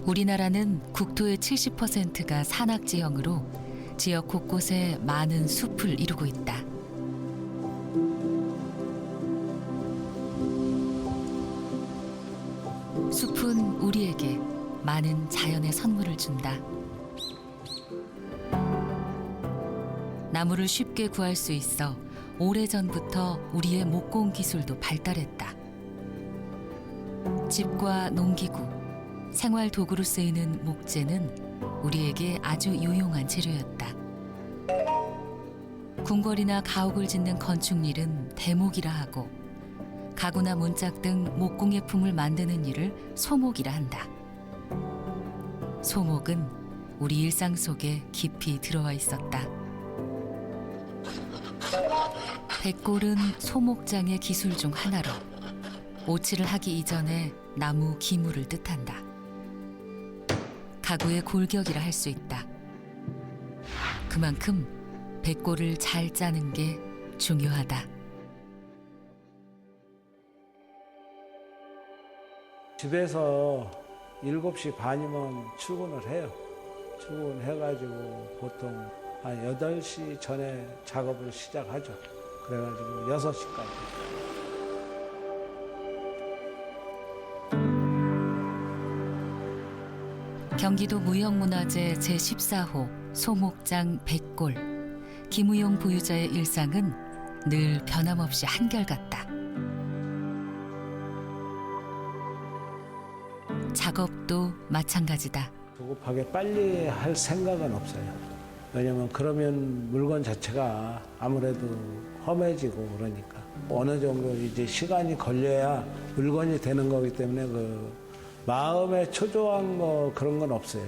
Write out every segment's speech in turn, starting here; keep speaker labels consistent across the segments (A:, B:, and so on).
A: 우리나라는 국토의 70%가 산악지형으로 지역 곳곳에 많은 숲을 이루고 있다. 숲은 우리에게 많은 자연의 선물을 준다. 나무를 쉽게 구할 수 있어 오래전부터 우리의 목공 기술도 발달했다. 집과 농기구, 생활 도구로 쓰이는 목재는 우리에게 아주 유용한 재료였다. 궁궐이나 가옥을 짓는 건축일은 대목이라 하고 가구나 문짝 등 목공예품을 만드는 일을 소목이라 한다. 소목은 우리 일상 속에 깊이 들어와 있었다. 백골은 소목장의 기술 중 하나로 오칠을 하기 이전에 나무 기물을 뜻한다. 가구의 골격이라 할 수 있다. 그만큼 백골을 잘 짜는 게 중요하다.
B: 집에서 7시 반이면 출근을 해요. 출근해가지고 보통 한 8시 전에 작업을 시작하죠. 그래가지고 6시까지.
A: 경기도 무형문화재 제14호 소목장 백골. 김우용 보유자의 일상은 늘 변함없이 한결같다. 작업도 마찬가지다.
B: 조급하게 빨리 할 생각은 없어요. 왜냐면 그러면 물건 자체가 아무래도 험해지고 그러니까 어느 정도 이제 시간이 걸려야 물건이 되는 거기 때문에 그 마음에 초조한 거 그런 건 없어요.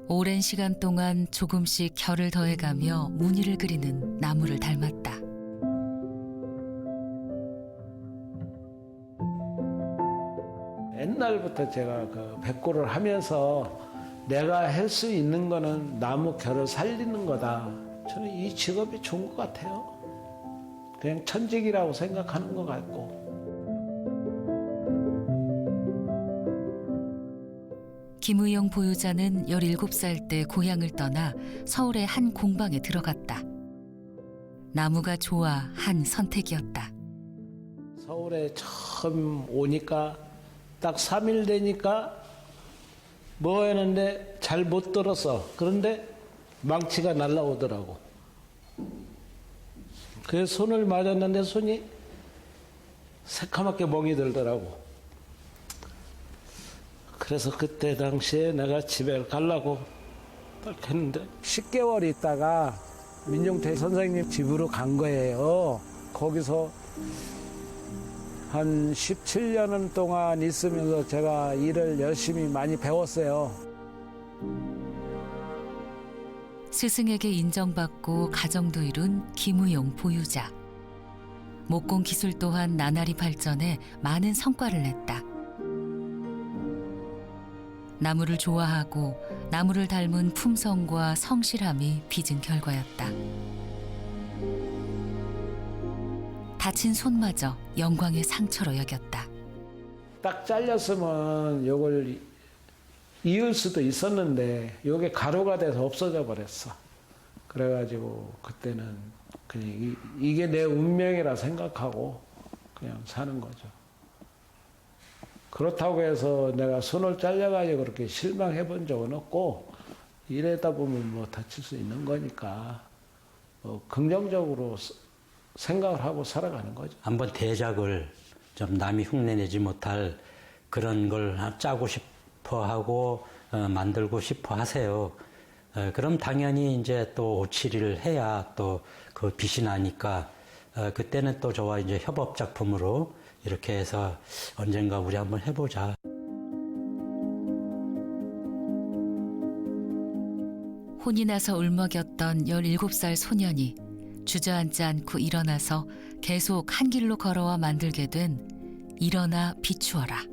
A: 오랜 시간 동안 조금씩 결을 더해가며 무늬를 그리는 나무를 닮았다.
B: 옛날부터 제가 그 백골을 하면서 내가 할 수 있는 거는 나무 결을 살리는 거다. 저는 이 직업이 좋은 것 같아요. 그냥 천직이라고 생각하는 것 같고.
A: 김우용 보유자는 17살 때 고향을 떠나 서울의 한 공방에 들어갔다. 나무가 좋아 한 선택이었다.
B: 서울에 처음 오니까 딱 3일 되니까 뭐 했는데 잘 못 들었어. 그런데 망치가 날라오더라고. 그래서 손을 맞았는데 손이 새카맣게 멍이 들더라고. 그래서 그때 당시에 내가 집에 가려고 딱 했는데 10개월 있다가 민중태 선생님 집으로 간 거예요. 거기서 한 17년 동안 있으면서 제가 일을 열심히 많이 배웠어요.
A: 스승에게 인정받고 가정도 이룬 김우용 보유자. 목공 기술 또한 나날이 발전해 많은 성과를 냈다. 나무를 좋아하고 나무를 닮은 품성과 성실함이 빚은 결과였다. 다친 손마저 영광의 상처로 여겼다.
B: 딱 잘렸으면 이걸 이을 수도 있었는데 이게 가루가 돼서 없어져 버렸어. 그래가지고 그때는 그냥 이게 내 운명이라 생각하고 그냥 사는 거죠. 그렇다고 해서 내가 손을 잘려가지고 그렇게 실망해 본 적은 없고 이러다 보면 뭐 다칠 수 있는 거니까 긍정적으로 생각을 하고 살아가는 거죠.
C: 한번 대작을 좀 남이 흉내내지 못할 그런 걸 짜고 싶어 하고 만들고 싶어 하세요. 그럼 당연히 이제 또 오칠을 해야 또 그 빛이 나니까 그때는 또 저와 이제 협업 작품으로 이렇게 해서 언젠가 우리 한번 해보자.
A: 혼이 나서 울먹였던 17살 소년이 주저앉지 않고 일어나서 계속 한 길로 걸어와 만들게 된 일어나 비추어라.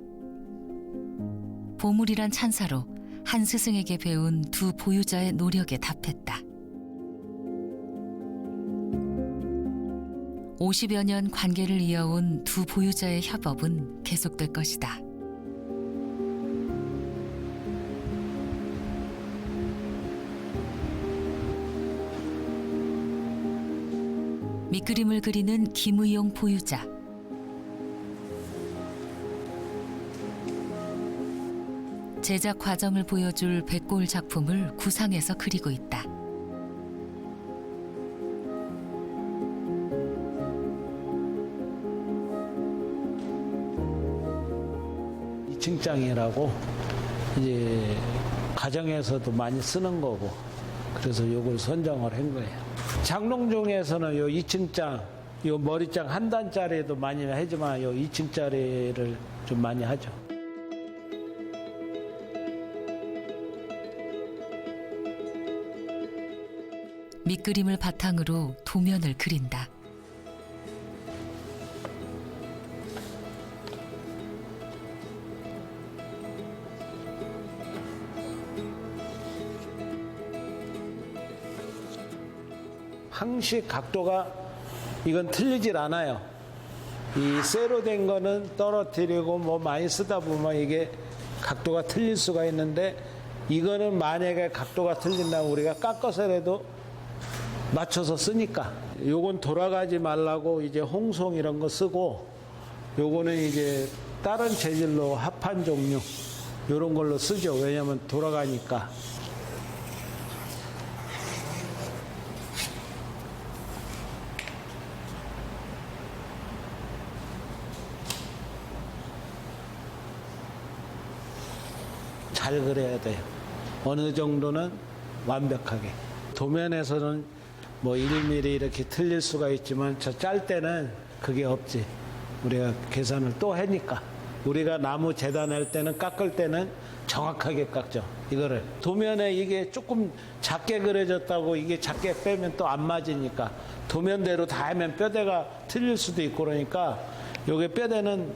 A: 보물이란 찬사로 한 스승에게 배운 두 보유자의 노력에 답했다. 50여 년 관계를 이어온 두 보유자의 협업은 계속될 것이다. 밑그림을 그리는 김의용 보유자. 제작 과정을 보여줄 백골 작품을 구상해서 그리고 있다.
B: 이층장이라고 이제 가정에서도 많이 쓰는 거고, 그래서 요걸 선정을 한 거예요. 장롱 중에서는 요 2층장, 요 머리장 한 단짜리도 많이 하지만 요 2층짜리를 좀 많이 하죠.
A: 밑그림을 바탕으로 도면을 그린다.
B: 항시 각도가 이건 틀리질 않아요. 이 쇠로 된 거는 떨어뜨리고 뭐 많이 쓰다 보면 이게 각도가 틀릴 수가 있는데, 이거는 만약에 각도가 틀린다면 우리가 깎아서라도 맞춰서 쓰니까. 요건 돌아가지 말라고 이제 홍송 이런 거 쓰고, 요거는 이제 다른 재질로 합판 종류 요런 걸로 쓰죠. 왜냐면 돌아가니까. 잘 그려야 돼요. 어느 정도는 완벽하게. 도면에서는 뭐 1mm 이렇게 틀릴 수가 있지만 저 짤 때는 그게 없지. 우리가 계산을 또 하니까. 우리가 나무 재단할 때는, 깎을 때는 정확하게 깎죠. 이거를. 도면에 이게 조금 작게 그려졌다고 이게 작게 빼면 또 안 맞으니까. 도면대로 다 하면 뼈대가 틀릴 수도 있고, 그러니까 요게 뼈대는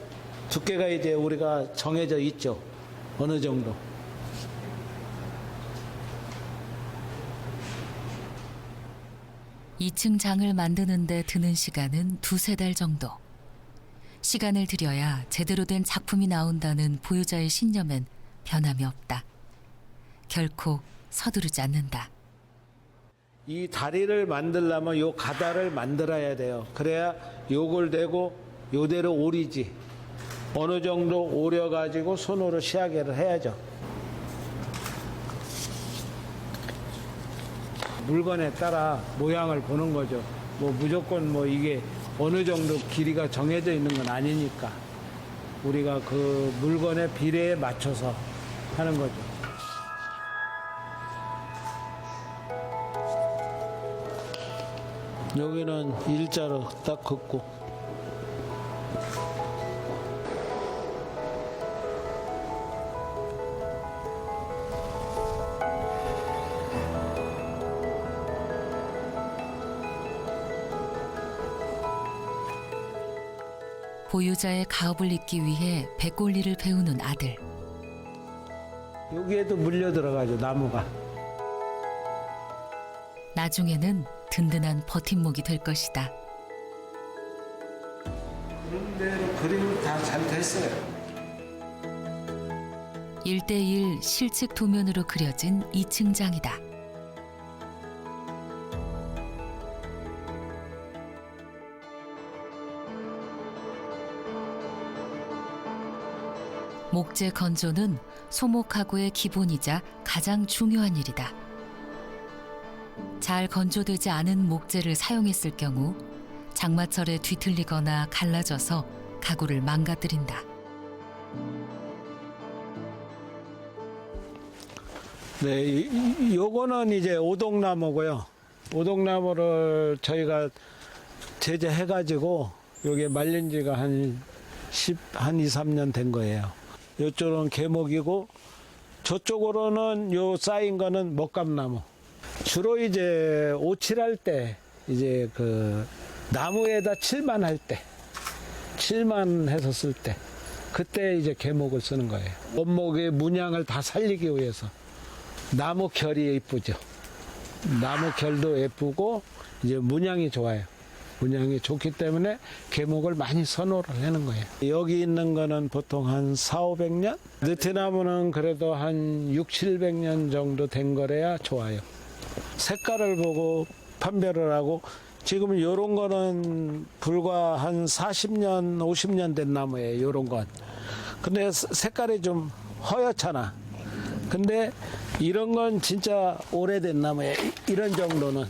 B: 두께가 이제 우리가 정해져 있죠. 어느 정도.
A: 2층 장을 만드는 데 드는 시간은 2-3달 정도. 시간을 들여야 제대로 된 작품이 나온다는 보유자의 신념엔 변함이 없다. 결코 서두르지 않는다.
B: 이 다리를 만들려면 요 가다를 만들어야 돼요. 그래야 요걸 대고 요대로 오리지. 어느 정도 오려가지고 손으로 시야계를 해야죠. 물건에 따라 모양을 보는 거죠. 뭐 무조건 뭐 이게 어느 정도 길이가 정해져 있는 건 아니니까 우리가 그 물건의 비례에 맞춰서 하는 거죠. 여기는 일자로 딱 긋고,
A: 보유자의 가업을 잇기 위해 백골리를 배우는 아들.
B: 여기에도 물려 들어가죠, 나무가.
A: 나중에는 든든한 버팀목이 될 것이다.
B: 그런 대로 그림은 다 잘 됐어요.
A: 1:1 실측 도면으로 그려진 2층 장이다. 목재 건조는 소목가구의 기본이자 가장 중요한 일이다. 잘 건조되지 않은 목재를 사용했을 경우 장마철에 뒤틀리거나 갈라져서 가구를 망가뜨린다.
B: 네, 요거는 이제 오동나무고요. 오동나무를 저희가 제재해가지고 요게 말린 지가 한 2, 3년 된 거예요. 요쪽은 계목이고 저쪽으로는 요 쌓인 거는 먹감나무. 주로 이제 오칠할 때 이제 그 나무에다 칠만 할 때, 칠만 해서 쓸 때, 그때 이제 계목을 쓰는 거예요. 원목의 문양을 다 살리기 위해서. 나무 결이 예쁘죠. 나무 결도 예쁘고 이제 문양이 좋아요. 문양이 좋기 때문에 계목을 많이 선호를 하는 거예요. 여기 있는 거는 보통 한 400~500년? 느티나무는 그래도 한 600~700년 정도 된 거래야 좋아요. 색깔을 보고 판별을 하고 지금 이런 거는 불과 한 40년, 50년 된 나무예요. 이런 건. 근데 색깔이 좀 허옇잖아. 근데 이런 건 진짜 오래된 나무예요. 이런 정도는.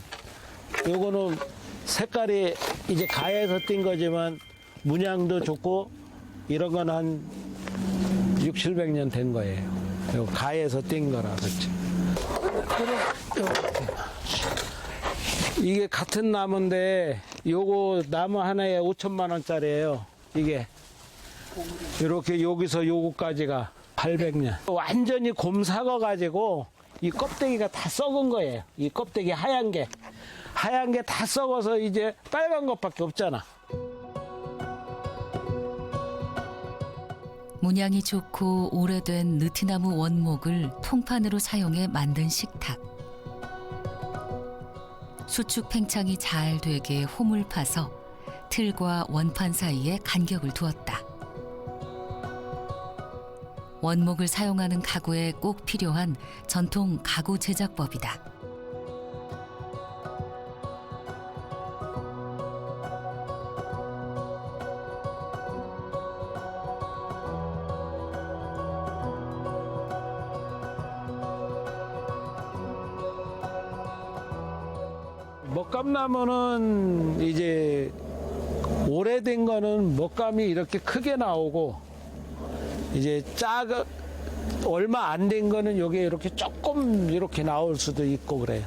B: 요거는 색깔이 이제 가에서 띈 거지만 문양도 좋고 이런 건 한 600~700년 된 거예요. 요 가에서 띈 거라 그렇지. 이게 같은 나무인데 요거 나무 하나에 5천만 원짜리예요. 이게 이렇게 여기서 요거까지가 800년. 완전히 곰 삭아 가지고 이 껍데기가 다 썩은 거예요. 이 껍데기 하얀 게 다 썩어서 이제 빨간 것밖에 없잖아.
A: 문양이 좋고 오래된 느티나무 원목을 통판으로 사용해 만든 식탁. 수축 팽창이 잘 되게 홈을 파서 틀과 원판 사이에 간격을 두었다. 원목을 사용하는 가구에 꼭 필요한 전통 가구 제작법이다.
B: 먹감나무는 이제 오래된 거는 먹감이 이렇게 크게 나오고 이제 얼마 안 된 거는 요게 이렇게 조금 이렇게 나올 수도 있고 그래요.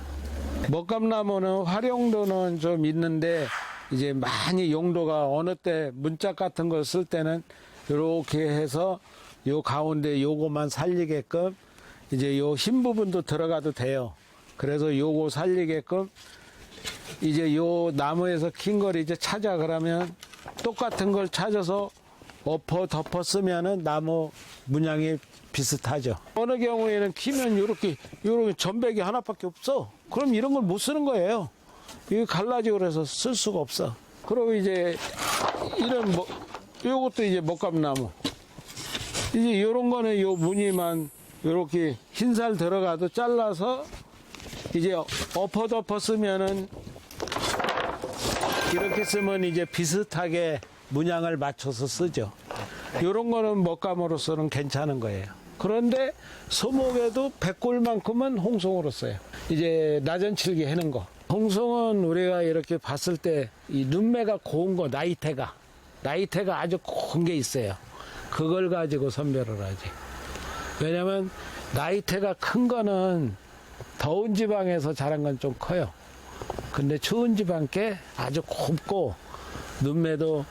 B: 먹감나무는 활용도는 좀 있는데 이제 많이 용도가 어느 때 문짝 같은 걸 쓸 때는 이렇게 해서 요 가운데 요거만 살리게끔 이제 요 흰 부분도 들어가도 돼요. 그래서 요거 살리게끔 이제 요 나무에서 킨 걸 이제 찾아 그러면 똑같은 걸 찾아서 덮어 쓰면은 나무 문양이 비슷하죠. 어느 경우에는 키면 요렇게 전백이 하나밖에 없어. 그럼 이런 걸 못 쓰는 거예요. 이거 갈라지고 그래서 쓸 수가 없어. 그리고 이제 요것도 이제 먹감나무. 이제 요런 거는 요 무늬만 요렇게 흰살 들어가도 잘라서 이제 덮어 쓰면은 이렇게 쓰면 이제 비슷하게 문양을 맞춰서 쓰죠. 이런 거는 먹감으로서는 괜찮은 거예요. 그런데 소목에도 백골만큼은 홍송으로 써요. 이제 나전칠기 해는 거. 홍송은 우리가 이렇게 봤을 때 이 눈매가 고운 거, 나이테가 아주 고운 게 있어요. 그걸 가지고 선별을 하지. 왜냐면 나이테가 큰 거는 더운 지방에서 자란 건 좀 커요. 근데 추운 지방 게 아주 곱고 눈매도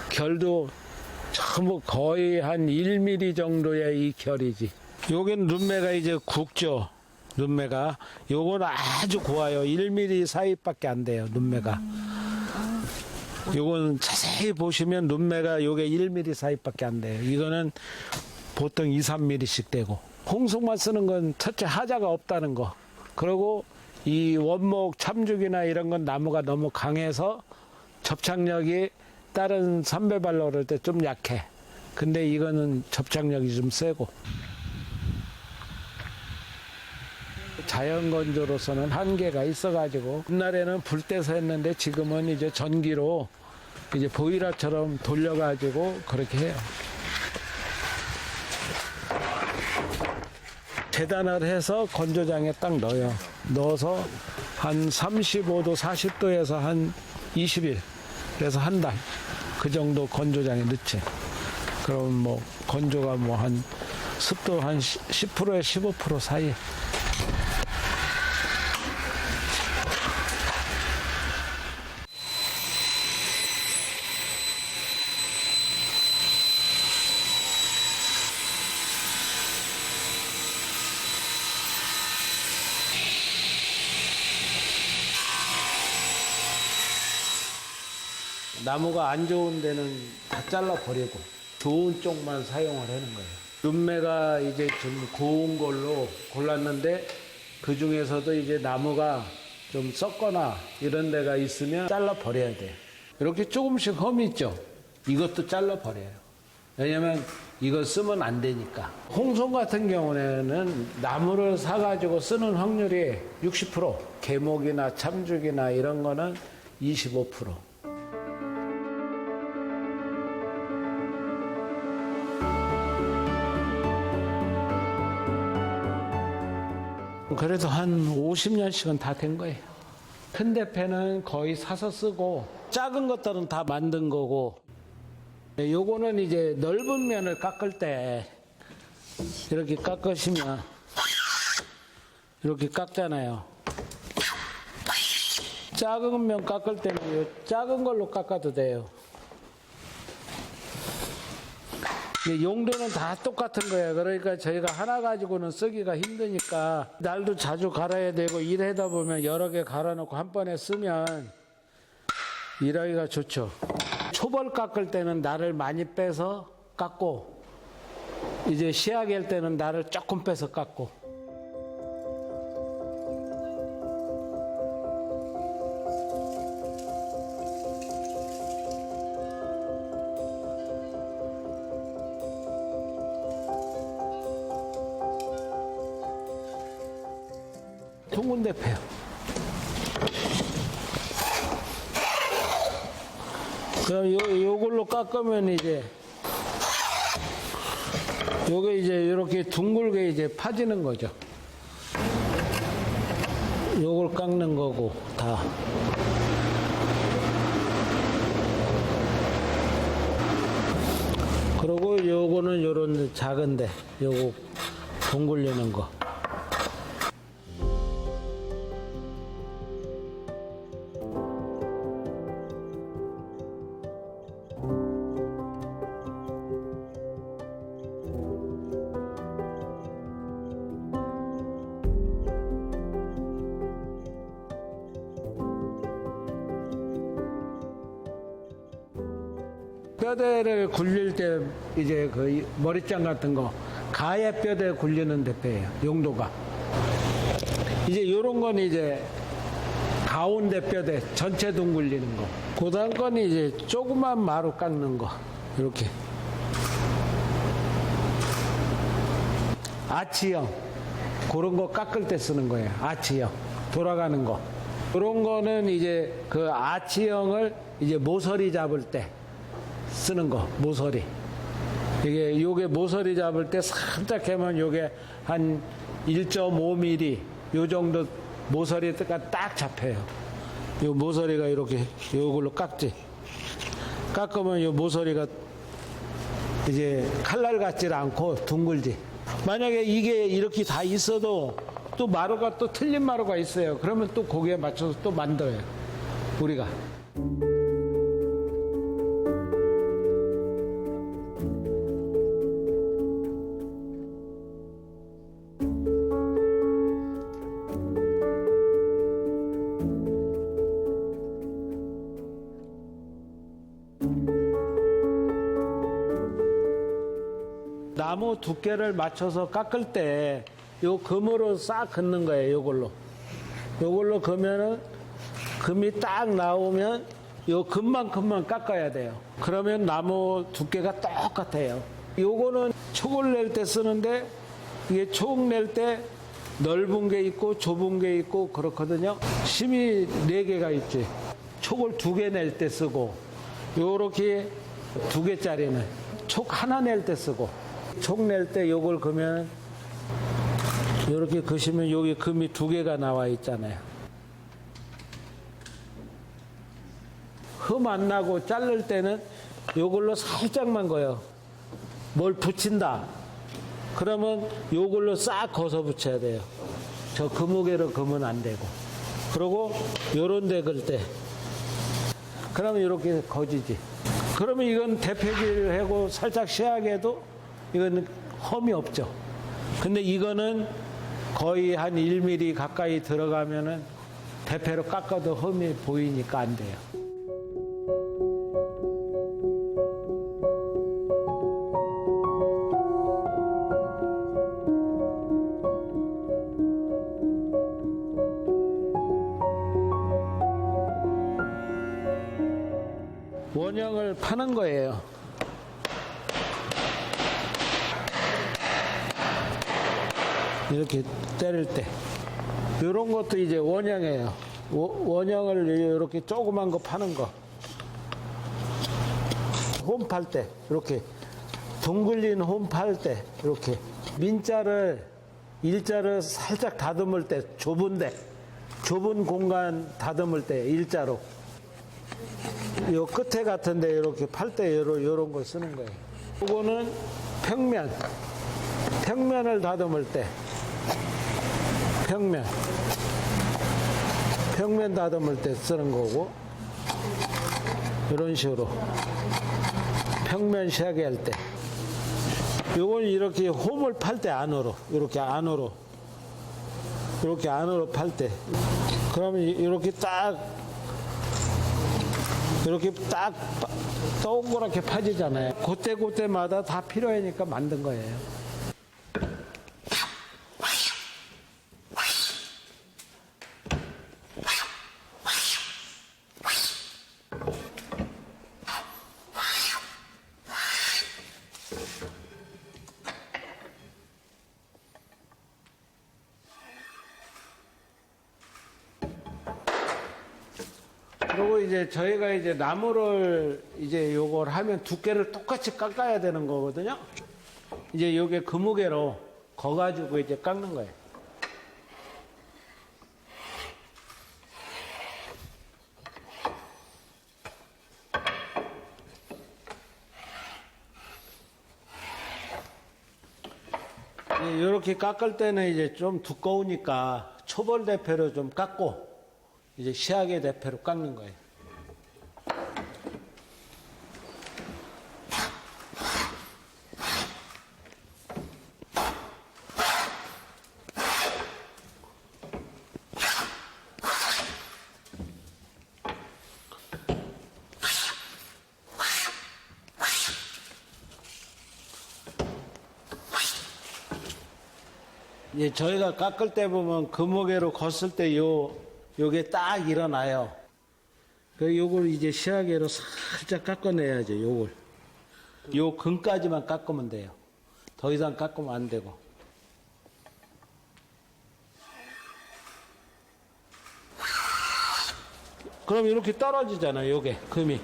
B: 결도 전부 거의 한 1mm 정도의 이 결이지. 요긴 눈매가 이제 굵죠. 눈매가 요건 아주 고와요. 1mm 사이밖에 안 돼요. 눈매가. 요건 자세히 보시면 눈매가 요게 1mm 사이밖에 안 돼요. 이거는 보통 2~3mm씩 되고. 홍송만 쓰는 건 첫째 하자가 없다는 거. 그리고 이 원목 참죽이나 이런 건 나무가 너무 강해서 접착력이 다른 삼배발로 그럴 때 좀 약해. 근데 이거는 접착력이 좀 세고. 자연 건조로서는 한계가 있어가지고 옛날에는 불 떼서 했는데 지금은 이제 전기로 이제 보일러처럼 돌려가지고 그렇게 해요. 재단을 해서 건조장에 딱 넣어요. 넣어서 한 35도, 40도에서 한 20일, 그래서 한 달, 그 정도 건조장에 넣지. 그럼 뭐 건조가 뭐 한 습도 한 10%에 15% 사이. 나무가 안 좋은 데는 다 잘라버리고 좋은 쪽만 사용을 하는 거예요. 눈매가 이제 좀 고운 걸로 골랐는데 그 중에서도 이제 나무가 좀 썩거나 이런 데가 있으면 잘라 버려야 돼요. 이렇게 조금씩 험이 있죠. 이것도 잘라 버려요. 왜냐면 이거 쓰면 안 되니까. 홍송 같은 경우에는 나무를 사가지고 쓰는 확률이 60%, 계목이나 참죽이나 이런 거는 25%. 그래도 한 50년씩은 다 된 거예요. 큰 대패는 거의 사서 쓰고 작은 것들은 다 만든 거고, 요거는 이제 넓은 면을 깎을 때 이렇게 깎으시면 이렇게 깎잖아요. 작은 면 깎을 때는 요 작은 걸로 깎아도 돼요. 용도는 다 똑같은 거예요. 그러니까 저희가 하나 가지고는 쓰기가 힘드니까 날도 자주 갈아야 되고 일하다 보면 여러 개 갈아놓고 한 번에 쓰면 일하기가 좋죠. 초벌 깎을 때는 날을 많이 빼서 깎고, 이제 시하게 할 때는 날을 조금 빼서 깎고. 둥근 대패요. 그럼 요걸로 깎으면 이제 요게 이제 이렇게 둥글게 이제 파지는 거죠. 요걸 깎는 거고 다. 그리고 요거는 요런 작은데 요거 둥글리는 거. 뼈대를 굴릴 때 이제 그 머리장 같은 거 가해 뼈대 굴리는 대패예요. 용도가. 이제 요런 건 이제 가운데 뼈대 전체 둥글리는 거. 그다음 건 이제 조그만 마루 깎는 거. 이렇게. 아치형. 그런 거 깎을 때 쓰는 거예요. 아치형. 돌아가는 거. 그런 거는 이제 그 아치형을 이제 모서리 잡을 때 쓰는 거, 모서리. 요게 모서리 잡을 때 살짝 하면 요게 한 1.5mm 요 정도 모서리가 딱 잡혀요. 요 모서리가 이렇게 요걸로 깎지. 깎으면 요 모서리가 이제 칼날 같질 않고 둥글지. 만약에 이게 이렇게 다 있어도 또 마루가 또 틀린 마루가 있어요. 그러면 또 거기에 맞춰서 또 만들어요. 우리가. 나무 두께를 맞춰서 깎을 때 요 금으로 싹 긋는 거예요. 요걸로 그면은 금이 딱 나오면 요 금만큼만 깎아야 돼요. 그러면 나무 두께가 똑같아요. 요거는 촉을 낼 때 쓰는데 이게 촉 낼 때 넓은 게 있고 좁은 게 있고 그렇거든요. 심이 4개가 있지. 촉을 2개 낼 때 쓰고, 요렇게 2개짜리는 촉 하나 낼 때 쓰고, 촉 낼 때 요걸 그면 요렇게 그시면 여기 금이 2개가 나와 있잖아요. 흠 안 나고 자를 때는 요걸로 살짝만 거요. 뭘 붙인다. 그러면 요걸로 싹 거서 붙여야 돼요. 저 금무게로 금은 안 되고. 그리고 요런 데 걸 때. 그러면 이렇게 거지지. 그러면 이건 대패기를 하고 살짝 시하게 해도 이건 험이 없죠. 근데 이거는 거의 한 1mm 가까이 들어가면은 대패로 깎아도 험이 보이니까 안 돼요. 원양을 파는 거예요. 이렇게 때릴 때. 이런 것도 이제 원양이에요. 원양을 이렇게 조그만 거 파는 거. 홈 팔 때, 이렇게. 둥글린 홈 팔 때, 이렇게. 민자를, 일자를 살짝 다듬을 때, 좁은 공간 다듬을 때, 일자로. 요 끝에 같은데 이렇게 팔 때 요런 걸 쓰는 거예요. 이거는 평면을 다듬을 때 평면 다듬을 때 쓰는 거고, 이런 식으로 평면 시하게 할 때. 요건 이렇게 홈을 팔 때 안으로, 이렇게 안으로 팔 때. 그러면 이렇게 딱 동그랗게 파지잖아요. 그때마다 다 필요하니까 만든 거예요. 그리고 이제 저희가 이제 나무를 이제 요걸 하면 두께를 똑같이 깎아야 되는 거거든요. 이제 요게 금무게로 거가지고 이제 깎는 거예요. 이렇게 깎을 때는 이제 좀 두꺼우니까 초벌 대패로 좀 깎고 이제 시하게 대패로 깎는 거예요. 이제 저희가 깎을 때 보면 금무게로 걷을 때 요게 딱 일어나요. 그 요걸 이제 시하게로 살짝 깎아내야죠. 요걸. 요 근까지만 깎으면 돼요. 더 이상 깎으면 안 되고. 그럼 이렇게 떨어지잖아요. 요게 금이.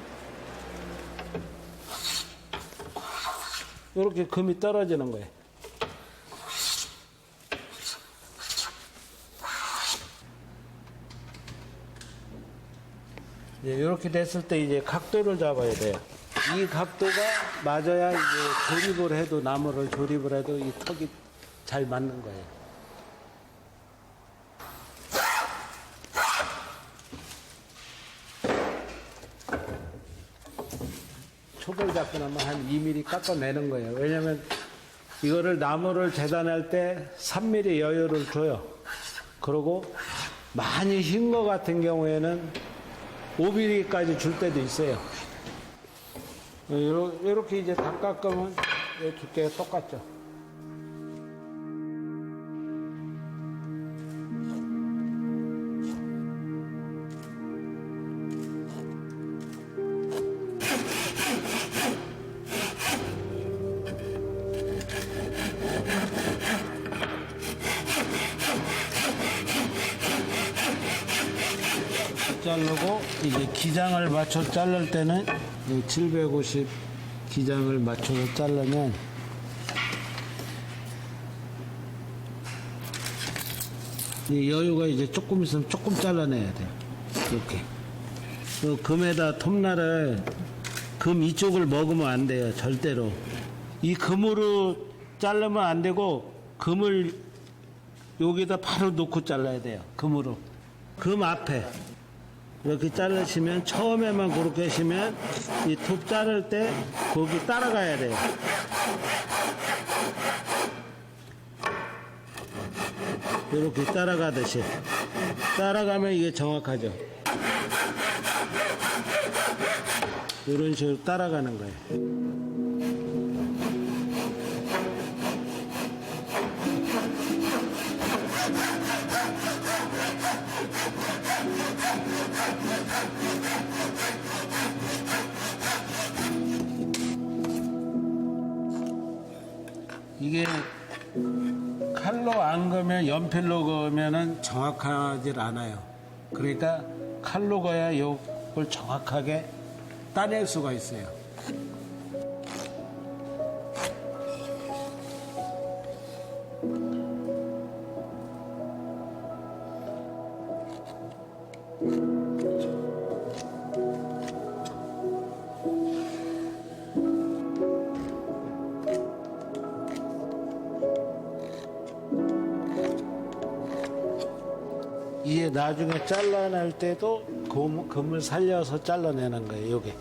B: 이렇게 금이 떨어지는 거예요. 이렇게 됐을 때 이제 각도를 잡아야 돼요. 이 각도가 맞아야 이제 조립을 해도, 나무를 조립을 해도 이 턱이 잘 맞는 거예요. 촉을 잡고 나면 한 2mm 깎아내는 거예요. 왜냐면 이거를 나무를 재단할 때 3mm 여유를 줘요. 그리고 많이 흰 거 같은 경우에는 5mm까지 줄 때도 있어요. 이렇게 이제 다 깎으면 두께가 똑같죠. 자르고 이제 기장을 맞춰 자를 때는 750 기장을 맞춰서 자르면 이 여유가 이제 조금 있으면 조금 잘라내야 돼요. 이렇게. 그 금에다 톱날을 금 이쪽을 먹으면 안 돼요. 절대로. 이 금으로 자르면 안 되고 금을 여기다 바로 놓고 잘라야 돼요. 금으로. 금 앞에. 이렇게 자르시면 처음에만 그렇게 하시면 이 톱 자를 때 거기 따라가야 돼요. 이렇게 따라가듯이 따라가면 이게 정확하죠. 이런 식으로 따라가는 거예요. 칼로 안 그으면 연필로 그으면은 정확하질 않아요. 그러니까 칼로 그어야 이걸 정확하게 따낼 수가 있어요. 이게 나중에 잘라낼 때도 금을 살려서 잘라내는 거예요. 요게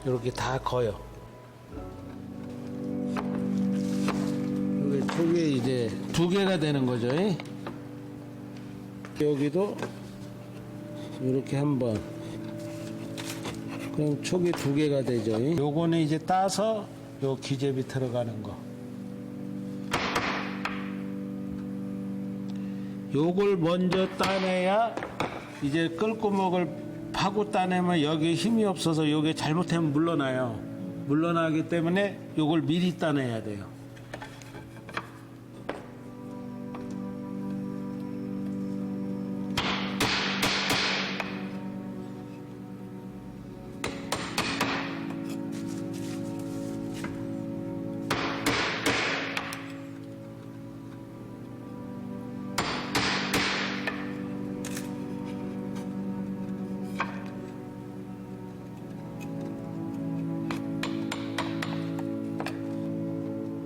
B: 이렇게 다 거요. 이게 저게 이제 2개가 되는 거죠. 여기도 이렇게 한번, 그럼 촉이 2개가 되죠. 요거는 이제 따서 요 기접이 들어가는 거. 요걸 먼저 따내야 이제 끌구멍을 파고 따내면 여기에 힘이 없어서 요게 잘못하면 물러나요. 물러나기 때문에 요걸 미리 따내야 돼요.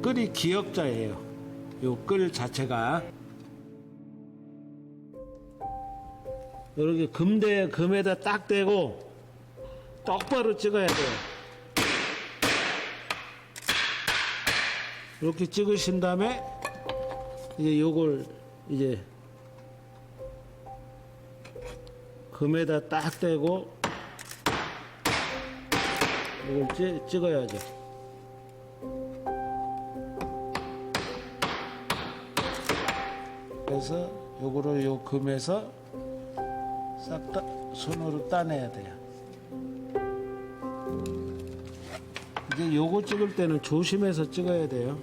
B: 끌이 기역자예요. 요 끌 자체가 이렇게 금에다 딱 대고 똑바로 찍어야 돼요. 이렇게 찍으신 다음에 이제 요걸 이제 금에다 딱 대고 이걸 찍어야죠. 그래서 요거를 요 금에서 싹 다 손으로 따내야 돼요. 이제 요거 찍을 때는 조심해서 찍어야 돼요.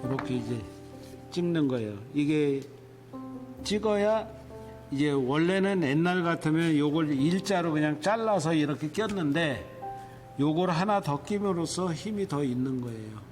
B: 이렇게 이제 찍는 거예요. 이게 찍어야 이제 원래는 옛날 같으면 요걸 일자로 그냥 잘라서 이렇게 꼈는데 요걸 하나 더 끼므로써 힘이 더 있는 거예요.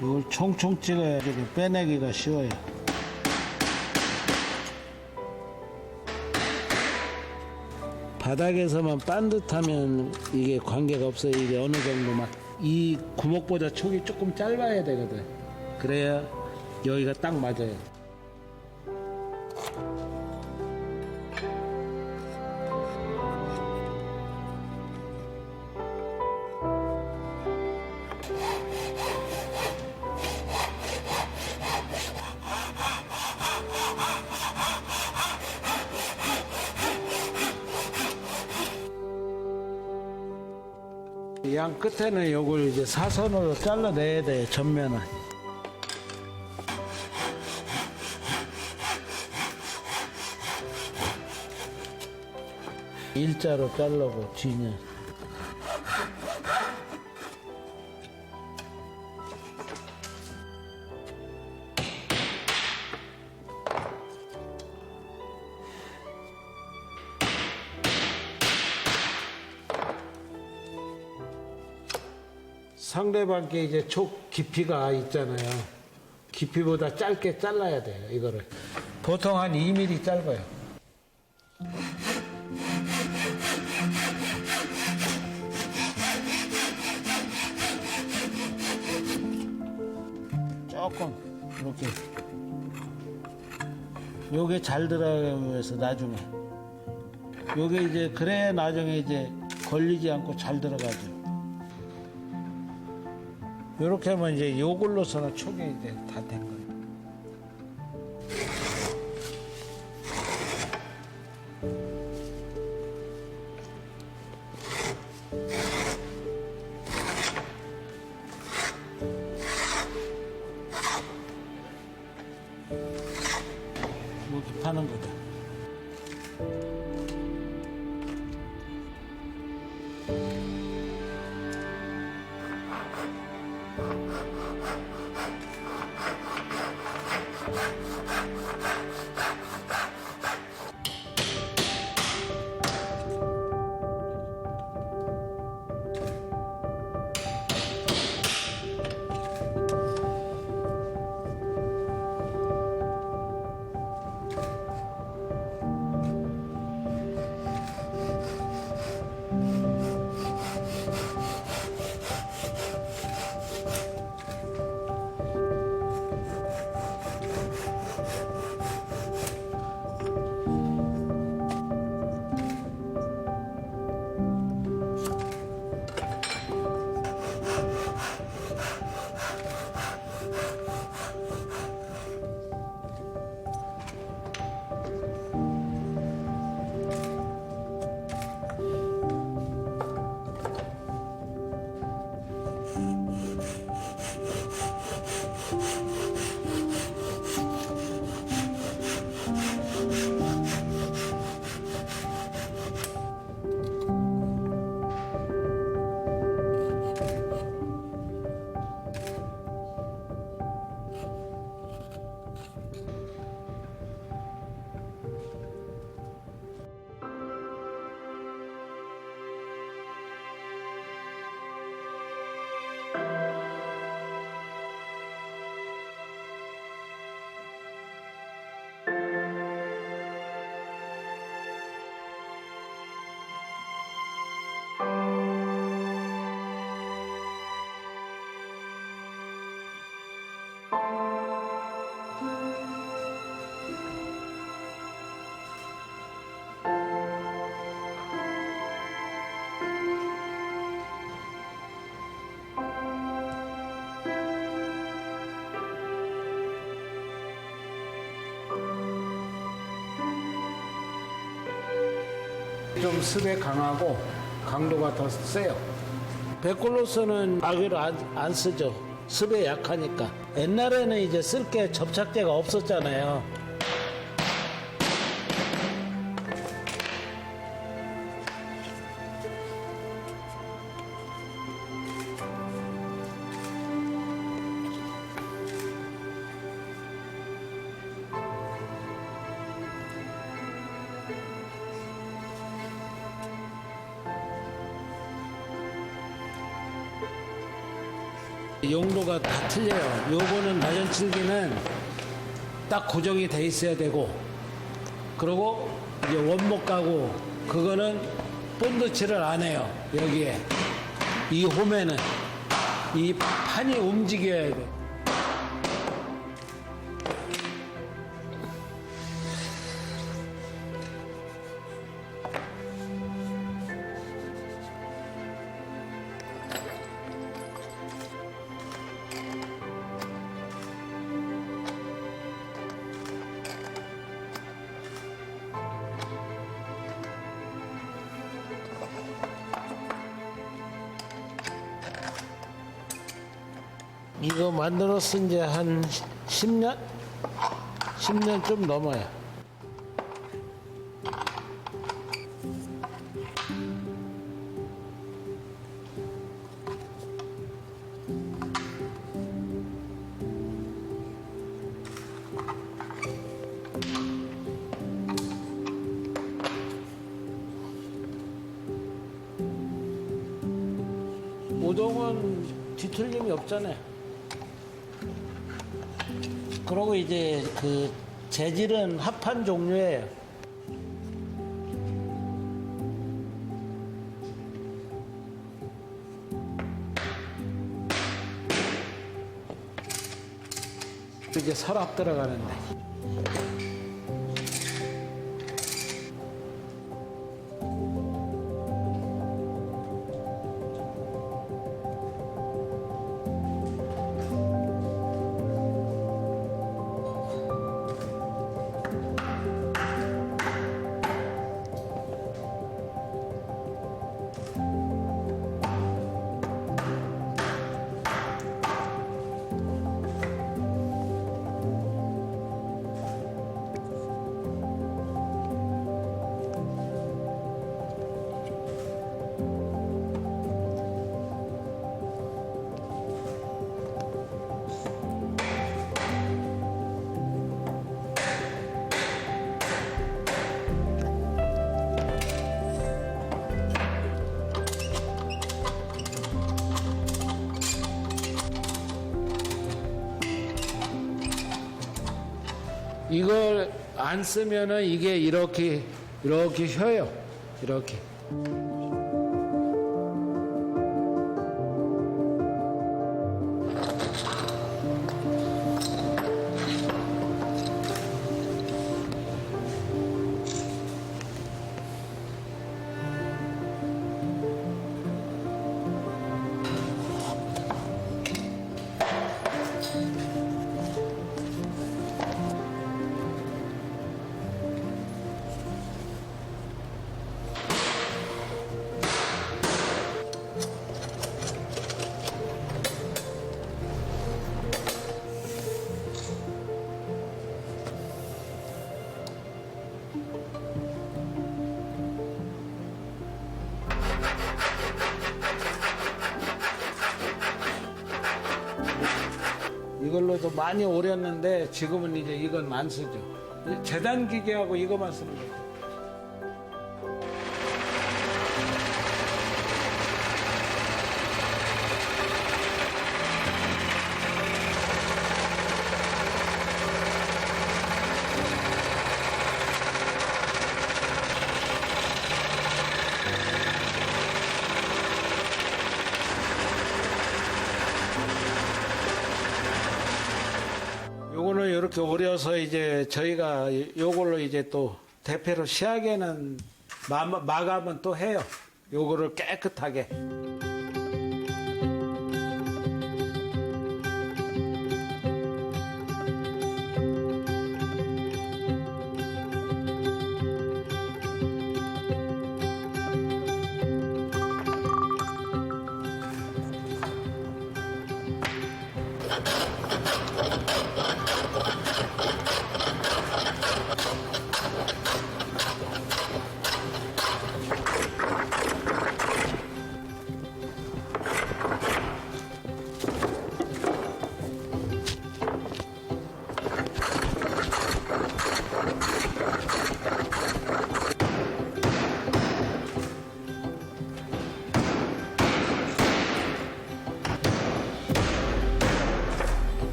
B: 이걸 총총 찍어야 이렇게 빼내기가 쉬워요. 바닥에서만 반듯하면 이게 관계가 없어요. 이게 어느 정도 막 이 구멍보다 촉이 조금 짧아야 되거든. 그래야 여기가 딱 맞아요. 양 끝에는 요걸 이제 사선으로 잘라내야 돼요. 전면은. 일자로 자르고 뒤는. 상대방께 이제 촉 깊이가 있잖아요. 깊이보다 짧게 잘라야 돼요. 이거를 보통 한 2mm 짧아요. 조금 이렇게. 요게 잘 들어가기 위해서 나중에. 요게 이제 그래야 나중에 이제 걸리지 않고 잘 들어가죠. 요렇게 하면 이제 요걸로서는 촉이 이제 다 된 거예요. 이렇게 파는 거죠. 좀 습에 강하고 강도가 더 세요. 백골로서는 막이를 안 쓰죠. 습에 약하니까. 옛날에는 이제 쓸 게 접착제가 없었잖아요. 용도가 다 틀려요. 요거는 나전칠기는 딱 고정이 돼 있어야 되고, 그리고 이제 원목 가구 그거는 본드칠을 안 해요. 여기에 이 홈에는 이 판이 움직여야 돼. 이거 만들었어 이제 한 10년? 10년 좀 넘어요. 우동은 뒤틀림이 없잖아요. 그리고 이제 그 재질은 합판 종류예요. 이것도 이제 서랍 들어가는데. 이걸 안 쓰면은 이게 이렇게 휘어요. 이렇게. 이걸로도 많이 오렸는데 지금은 이제 이건 안 쓰죠. 재단 기계하고 이거만 쓰는 거예요. 요거는 이렇게 오려서 이제 저희가 요걸로 이제 또 대패로 시약에는 마감은 또 해요. 요거를 깨끗하게.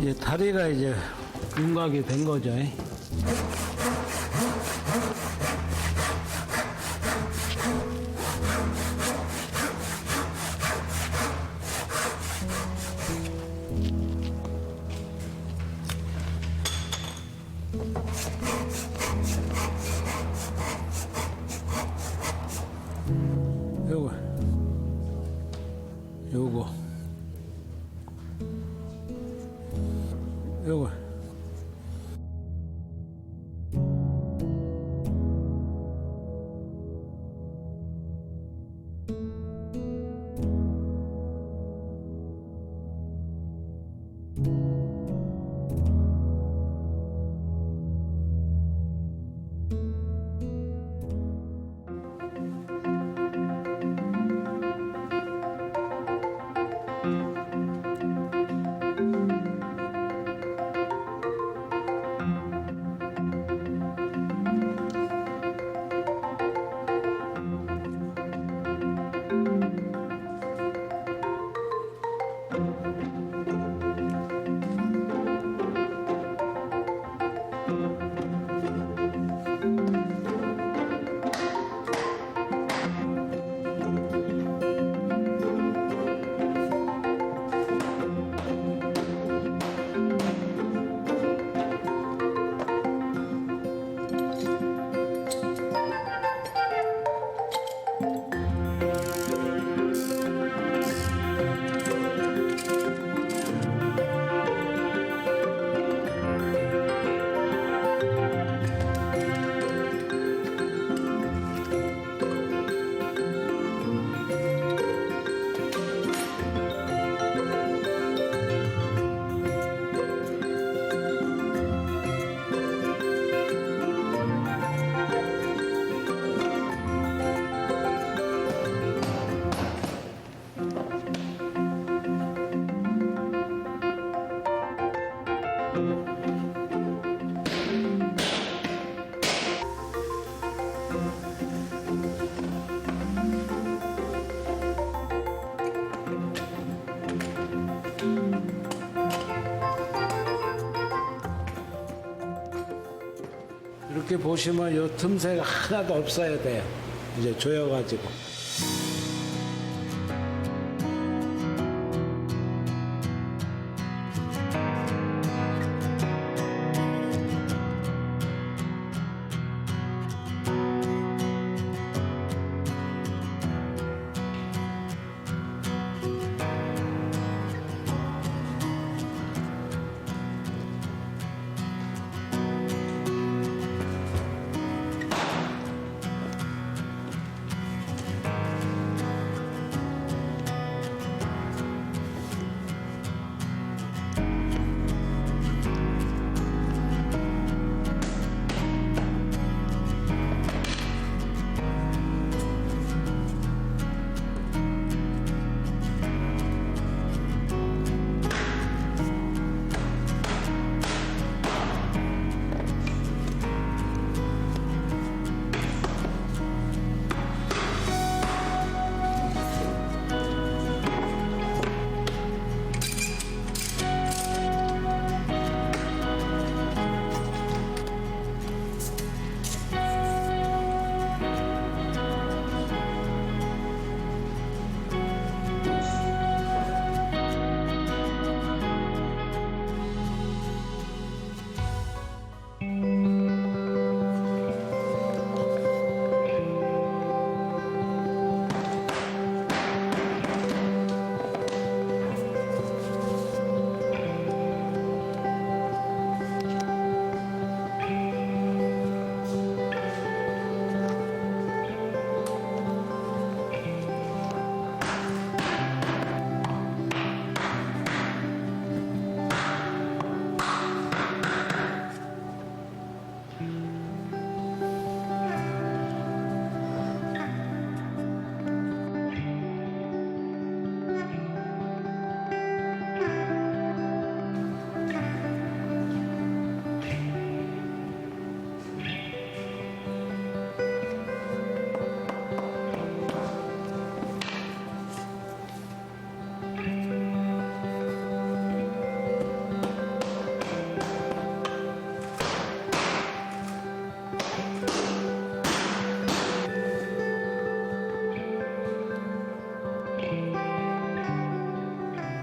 B: 이제 다리가 이제 윤곽이 된 거죠. 요거 이렇게 보시면 요 틈새가 하나도 없어야 돼요. 이제 조여가지고.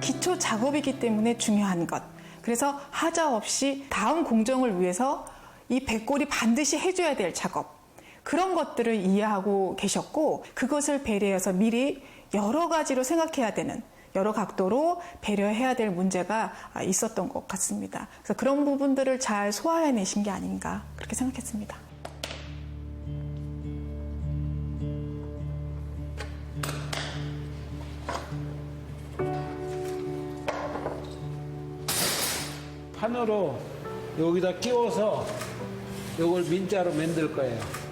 D: 기초 작업이기 때문에 중요한 것. 그래서 하자 없이 다음 공정을 위해서 이 백골이 반드시 해줘야 될 작업. 그런 것들을 이해하고 계셨고 그것을 배려해서 미리 여러 가지로 생각해야 되는 여러 각도로 배려해야 될 문제가 있었던 것 같습니다. 그래서 그런 부분들을 잘 소화해내신 게 아닌가 그렇게 생각했습니다.
B: 판으로 여기다 끼워서 이걸 민자로 만들 거예요.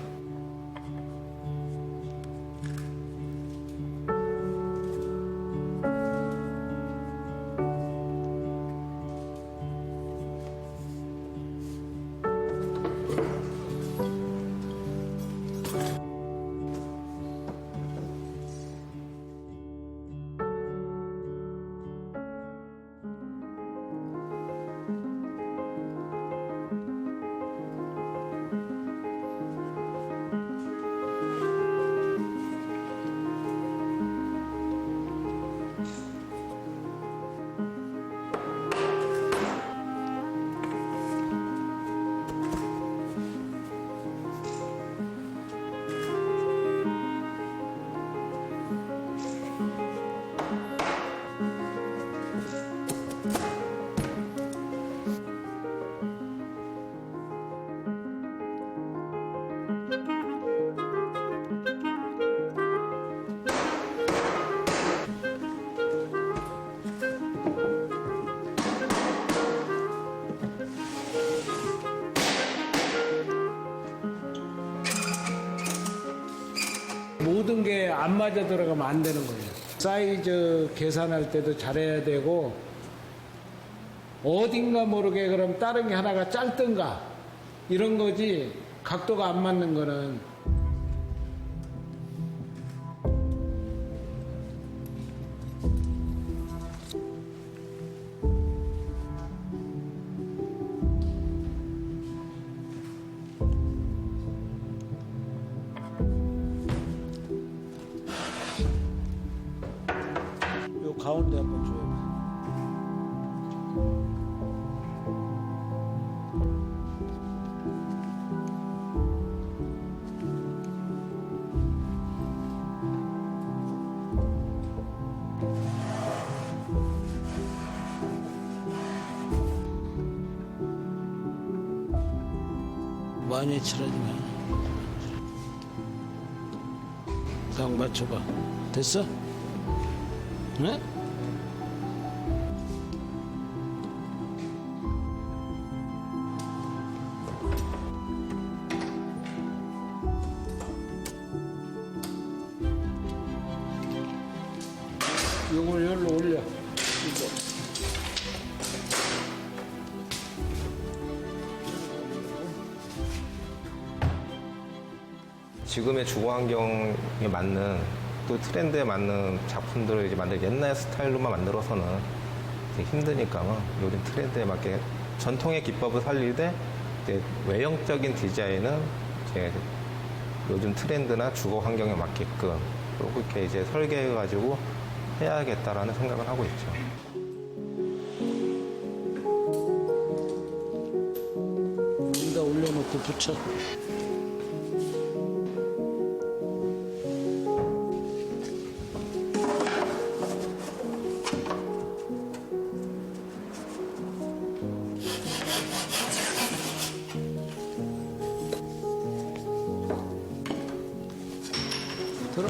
B: 모든 게 안 맞아 들어가면 안 되는 거예요. 사이즈 계산할 때도 잘해야 되고 어딘가 모르게 그럼 다른 게 하나가 짧든가 이런 거지 각도가 안 맞는 거는 요 가운데 한번 줘요. 많이 칠하지 마. 딱 맞춰봐. 됐어? 네? 요걸 여기로 올려. 이거.
E: 지금의 주거 환경에 맞는 또 트렌드에 맞는 작품들을 이제 만들 옛날 스타일로만 만들어서는 되게 힘드니까 요즘 트렌드에 맞게 전통의 기법을 살리되 이제 외형적인 디자인은 이제 요즘 트렌드나 주거 환경에 맞게끔 그렇게 이제 설계해가지고 해야겠다라는 생각을 하고 있죠.
B: 여기다 올려놓고 붙여. 들어.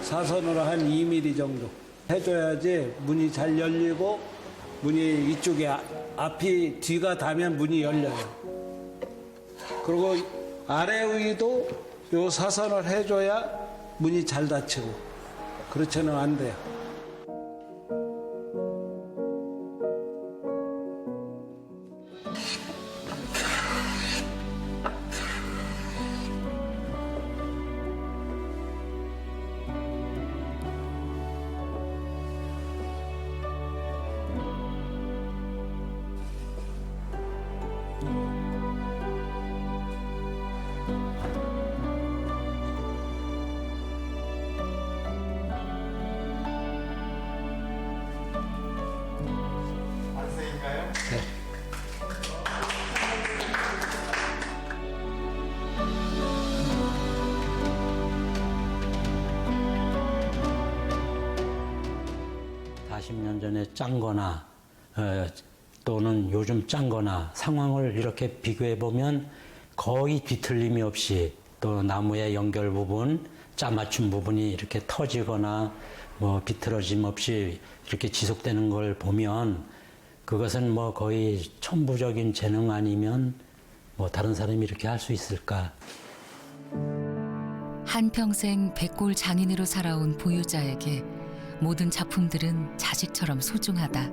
B: 사선으로 한 2mm 정도 해줘야지 문이 잘 열리고 문이 이쪽에 앞이 뒤가 닿으면 문이 열려요. 그리고 아래 위도 요 사선을 해줘야 문이 잘 닫히고 그렇지는 안 돼요.
C: 다 40년 전에 짠거나 또는 요즘 짠거나 상황을 이렇게 비교해 보면 거의 뒤틀림이 없이 또 나무의 연결 부분, 짜맞춤 부분이 이렇게 터지거나 뭐 비틀어짐 없이 이렇게 지속되는 걸 보면 그것은 뭐 거의 천부적인 재능 아니면 뭐 다른 사람이 이렇게 할 수 있을까?
A: 한평생 백골 장인으로 살아온 보유자에게 모든 작품들은 자식처럼 소중하다.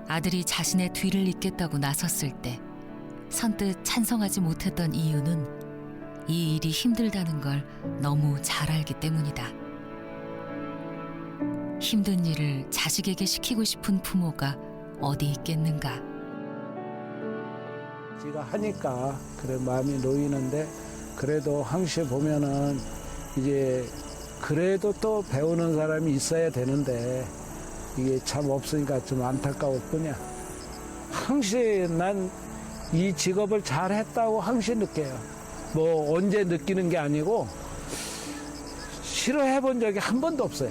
A: 아들이 자신의 뒤를 잇겠다고 나섰을 때 선뜻 찬성하지 못했던 이유는 이 일이 힘들다는 걸 너무 잘 알기 때문이다. 힘든 일을 자식에게 시키고 싶은 부모가 어디 있겠는가.
B: 제가 하니까 그래 마음이 놓이는데 그래도 항시 보면은 이제 그래도 또 배우는 사람이 있어야 되는데 이게 참 없으니까 좀 안타까울 뿐이야. 항시 난 이 직업을 잘했다고 항시 느껴요. 뭐 언제 느끼는 게 아니고 싫어해 본 적이 한 번도 없어요.